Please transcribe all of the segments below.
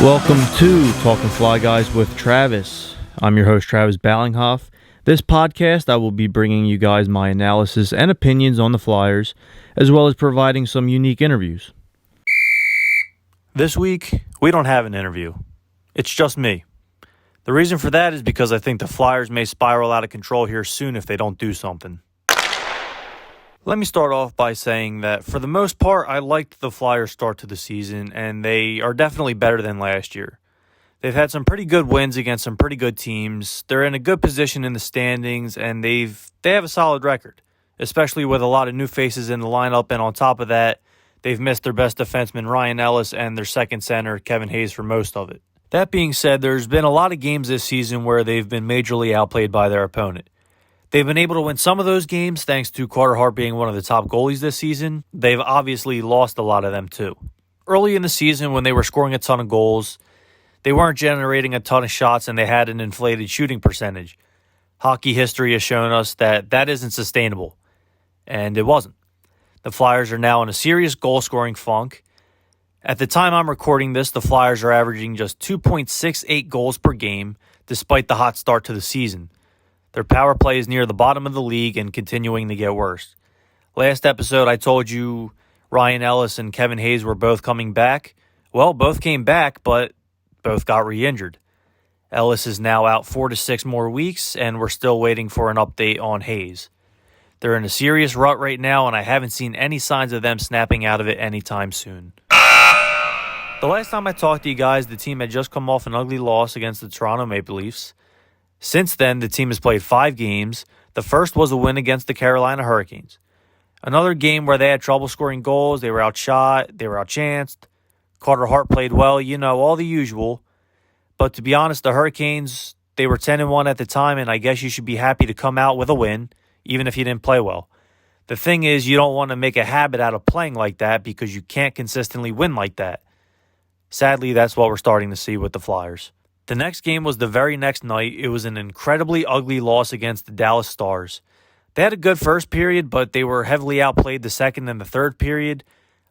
Welcome to Talkin' Fly Guys with Travis. I'm your host, Travis Ballinghoff. This podcast, I will be bringing you guys my analysis and opinions on the Flyers, as well as providing some unique interviews. This week, we don't have an interview. It's just me. The reason for that is because I think the Flyers may spiral out of control here soon if they don't do something. Let me start off by saying that for the most part, I liked the Flyers' start to the season, and they are definitely better than last year. They've had some pretty good wins against some pretty good teams. They're in a good position in the standings, and they have a solid record, especially with a lot of new faces in the lineup. And on top of that, they've missed their best defenseman, Ryan Ellis, and their second center, Kevin Hayes, for most of it. That being said, there's been a lot of games this season where they've been majorly outplayed by their opponent. They've been able to win some of those games thanks to Carter Hart being one of the top goalies this season. They've obviously lost a lot of them too. Early in the season, when they were scoring a ton of goals, they weren't generating a ton of shots and they had an inflated shooting percentage. Hockey history has shown us that that isn't sustainable, and it wasn't. The Flyers are now in a serious goal-scoring funk. At the time I'm recording this, the Flyers are averaging just 2.68 goals per game despite the hot start to the season. Their power play is near the bottom of the league and continuing to get worse. Last episode, I told you Ryan Ellis and Kevin Hayes were both coming back. Well, both came back, but both got re-injured. Ellis is now out 4 to 6 more weeks, and we're still waiting for an update on Hayes. They're in a serious rut right now, and I haven't seen any signs of them snapping out of it anytime soon. The last time I talked to you guys, the team had just come off an ugly loss against the Toronto Maple Leafs. Since then, the team has played 5 games. The first was a win against the Carolina Hurricanes. Another game where they had trouble scoring goals, they were outshot, they were outchanced. Carter Hart played well, all the usual. But to be honest, the Hurricanes, they were 10-1 at the time, and I guess you should be happy to come out with a win, even if you didn't play well. The thing is, you don't want to make a habit out of playing like that because you can't consistently win like that. Sadly, that's what we're starting to see with the Flyers. The next game was the very next night. It was an incredibly ugly loss against the Dallas Stars. They had a good first period, but they were heavily outplayed the second and the third period.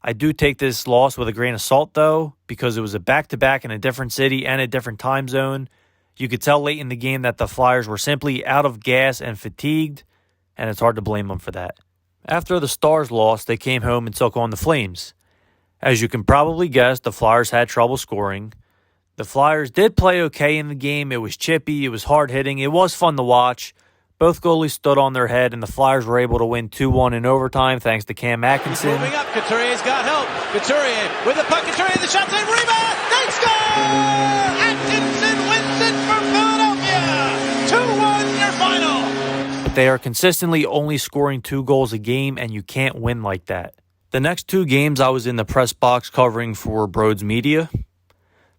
I do take this loss with a grain of salt, though, because it was a back-to-back in a different city and a different time zone. You could tell late in the game that the Flyers were simply out of gas and fatigued, and it's hard to blame them for that. After the Stars lost, they came home and took on the Flames. As you can probably guess, the Flyers had trouble scoring. The Flyers did play okay in the game. It was chippy, it was hard-hitting, it was fun to watch. Both goalies stood on their head, and the Flyers were able to win 2-1 in overtime thanks to Cam Atkinson. Moving up, Couturier's got help. Couturier with the puck, Couturier, the shot, save, rebound, they score! Atkinson wins it for Philadelphia! 2-1 your final. But they are consistently only scoring 2 goals a game, and you can't win like that. The next 2 games I was in the press box covering for Broads Media.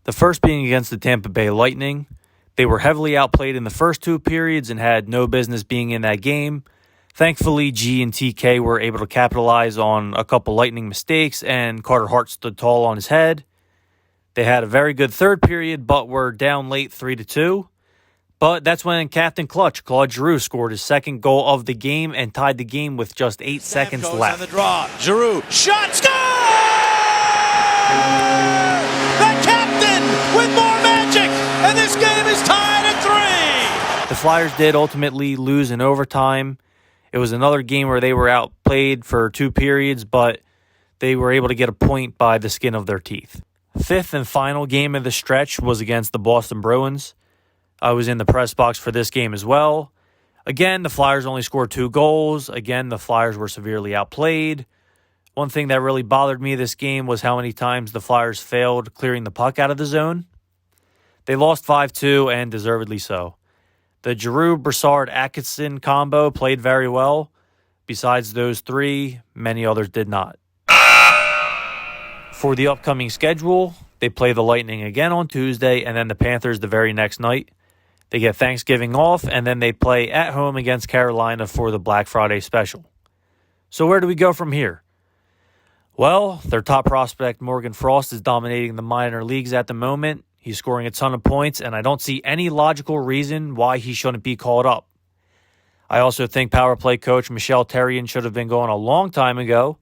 The first being against the Tampa Bay Lightning. They were heavily outplayed in the first 2 periods and had no business being in that game. Thankfully, G and TK were able to capitalize on a couple Lightning mistakes, and Carter Hart stood tall on his head. They had a very good third period, but were down late 3-2. But that's when Captain Clutch, Claude Giroux, scored his second goal of the game and tied the game with just 8 seconds left. On the draw. Giroux, shot, score! The captain with more magic, and this game is tied at 3. The Flyers did ultimately lose in overtime. It was another game where they were outplayed for 2 periods, but they were able to get a point by the skin of their teeth. Fifth and final game of the stretch was against the Boston Bruins. I was in the press box for this game as well. Again, the Flyers only scored 2 goals. Again, the Flyers were severely outplayed. One thing that really bothered me this game was how many times the Flyers failed clearing the puck out of the zone. They lost 5-2, and deservedly so. The Giroux-Brassard-Atkinson combo played very well. Besides those 3, many others did not. For the upcoming schedule, they play the Lightning again on Tuesday, and then the Panthers the very next night. They get Thanksgiving off, and then they play at home against Carolina for the Black Friday special. So where do we go from here? Well, their top prospect, Morgan Frost, is dominating the minor leagues at the moment. He's scoring a ton of points, and I don't see any logical reason why he shouldn't be called up. I also think power play coach Michel Therrien should have been going a long time ago,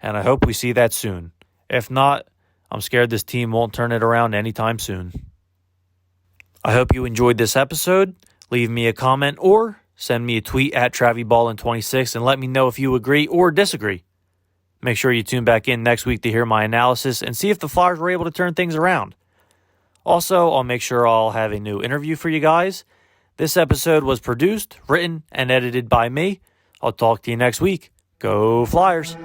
and I hope we see that soon. If not, I'm scared this team won't turn it around anytime soon. I hope you enjoyed this episode. Leave me a comment or send me a tweet at TravyBallin26 and let me know if you agree or disagree. Make sure you tune back in next week to hear my analysis and see if the Flyers were able to turn things around. Also, I'll make sure I'll have a new interview for you guys. This episode was produced, written, and edited by me. I'll talk to you next week. Go Flyers!